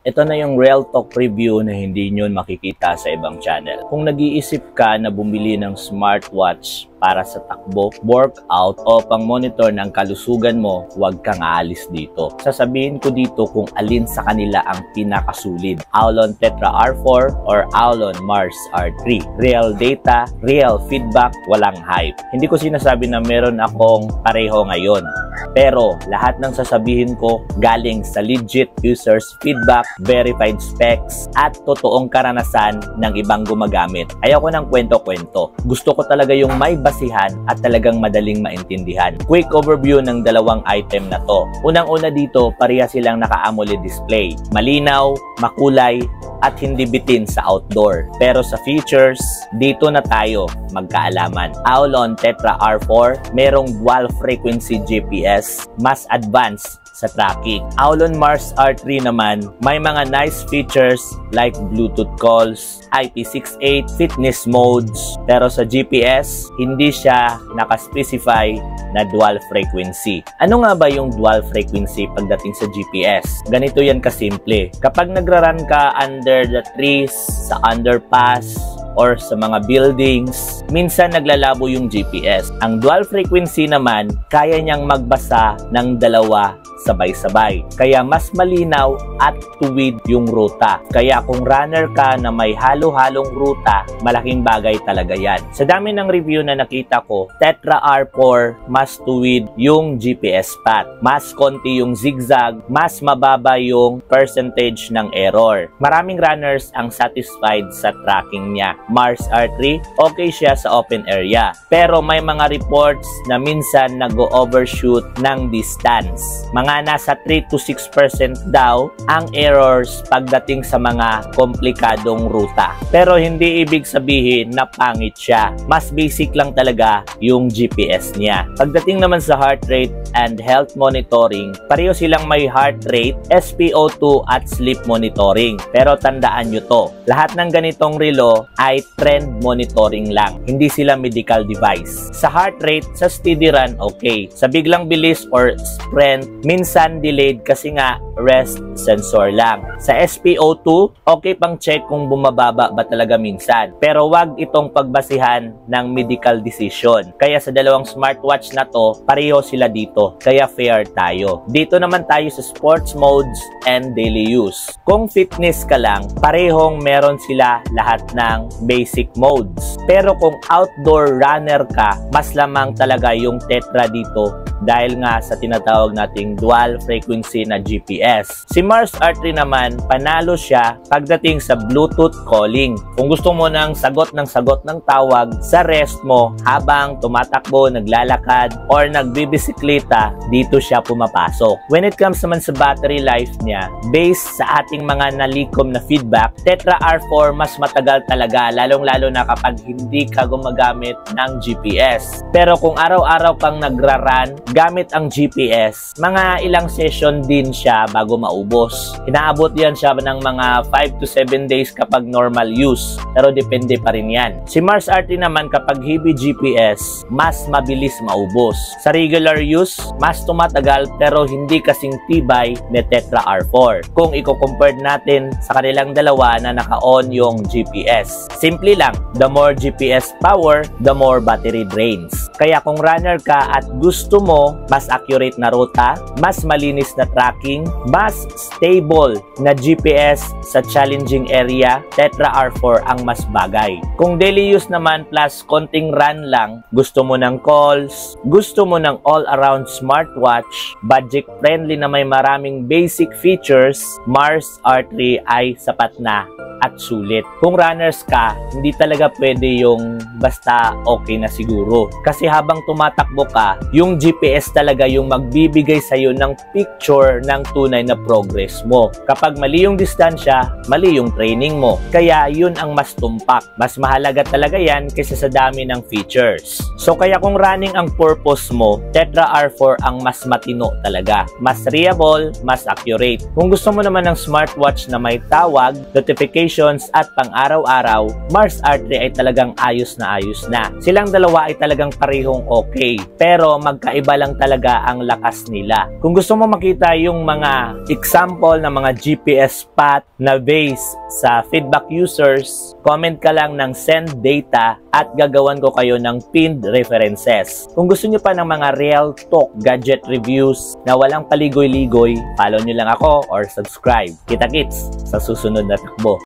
Ito na yung real talk review na hindi nyo makikita sa ibang channel. Kung nag-iisip ka na bumili ng smartwatch para sa takbo, workout o pang monitor ng kalusugan mo, huwag kang aalis dito. Sasabihin ko dito kung alin sa kanila ang pinakasulid. Aulon Tetra R4 or Aulon Mars R3. Real data, real feedback, walang hype. Hindi ko sinasabi na meron akong pareho ngayon. Pero lahat ng sasabihin ko galing sa legit users feedback, verified specs, at totoong karanasan ng ibang gumagamit. Ayoko ng kwento-kwento. Gusto ko talaga yung may basihan at talagang madaling maintindihan. Quick overview ng dalawang item na to. Unang-una dito, pareha silang naka-AMOLED display. Malinaw, makulay, at hindi bitin sa outdoor. Pero sa features, dito na tayo magkaalaman. Aulon Tetra R4, merong dual frequency GPS, mas advanced sa tracking. Aulon Mars R3 naman, may mga nice features like Bluetooth calls, IP68, fitness modes, pero sa GPS, hindi siya nakaspecify na dual frequency. Ano nga ba yung dual frequency pagdating sa GPS? Ganito yan kasimple. Kapag nagra-run ka under the trees, sa underpass, or sa mga buildings, minsan naglalabo yung GPS. Ang dual frequency naman, kaya niyang magbasa ng dalawa sabay-sabay. Kaya mas malinaw at tuwid yung ruta. Kaya kung runner ka na may halo-halong ruta, malaking bagay talaga yan. Sa dami ng review na nakita ko, Tetra R4, mas tuwid yung GPS path. Mas konti yung zigzag, mas mababa yung percentage ng error. Maraming runners ang satisfied sa tracking niya. Mars R3, okay siya sa open area. Pero may mga reports na minsan nag-overshoot ng distance. Mga nasa 3 to 6% daw ang errors pagdating sa mga komplikadong ruta. Pero hindi ibig sabihin na pangit siya. Mas basic lang talaga yung GPS niya. Pagdating naman sa heart rate and health monitoring, pareho silang may heart rate, SpO2 at sleep monitoring. Pero tandaan nyo to, lahat ng ganitong relo ay trend monitoring lang. Hindi sila medical device. Sa heart rate, sa steady run, okay. Sa biglang bilis or sprint, minsan delayed kasi nga rest sensor lang. Sa SpO2, okay pang check kung bumababa ba talaga minsan. Pero wag itong pagbasihan ng medical decision. Kaya sa dalawang smartwatch na to, pareho sila dito. Kaya fair tayo. Dito naman tayo sa sports modes and daily use. Kung fitness ka lang, parehong meron sila lahat ng basic modes. Pero kung outdoor runner ka, mas lamang talaga yung Tetra dito dahil nga sa tinatawag nating dual frequency na GPS. Si Mars R3 naman, panalo siya pagdating sa Bluetooth calling. Kung gusto mo ng sagot ng tawag sa rest mo habang tumatakbo, naglalakad, or nagbibisikleta, dito siya pumapasok. When it comes naman sa battery life niya, based sa ating mga nalikom na feedback, Tetra R4 mas matagal talaga, lalong-lalo na kapag hindi ka gumagamit ng GPS. Pero kung araw-araw kang nagra-run gamit ang GPS, mga ilang session din siya bago maubos. Inaabot yan siya ng mga 5 to 7 days kapag normal use. Pero depende pa rin yan. Si Mars RT naman kapag heavy GPS, mas mabilis maubos. Sa regular use, mas tumatagal pero hindi kasing tibay ni Tetra R4. Kung i-compare natin sa kanilang dalawa na naka-on yung GPS. Simple lang, the more GPS power, the more battery drains. Kaya kung runner ka at gusto mo mas accurate na ruta, mas malinis na tracking, mas stable na GPS sa challenging area, Tetra R4 ang mas bagay. Kung daily use naman plus konting run lang, gusto mo ng calls, gusto mo ng all-around smartwatch, budget friendly na may maraming basic features, Mars R3 ay sapat na at sulit. Kung runners ka, hindi talaga pwede yung basta okay na siguro. Kasi habang tumatakbo ka, yung GPS talaga yung magbibigay sa'yo ng picture ng tunay na progress mo. Kapag mali yung distansya, mali yung training mo. Kaya yun ang mas tumpak. Mas mahalaga talaga yan kaysa sa dami ng features. So kaya kung running ang purpose mo, Tetra R4 ang mas matino talaga. Mas reliable, mas accurate. Kung gusto mo naman ng smartwatch na may tawag, notification, missions at pang-araw-araw, Mars R3 ay talagang ayos na. Silang dalawa ay talagang parehong okay, pero magkaiba lang talaga ang lakas nila. Kung gusto mo makita yung mga example ng mga GPS path na base sa feedback users, comment ka lang ng send data at gagawan ko kayo ng pinned references. Kung gusto nyo pa ng mga real talk gadget reviews na walang paligoy-ligoy, follow nyo lang ako or subscribe. Kita-kits sa susunod na takbo.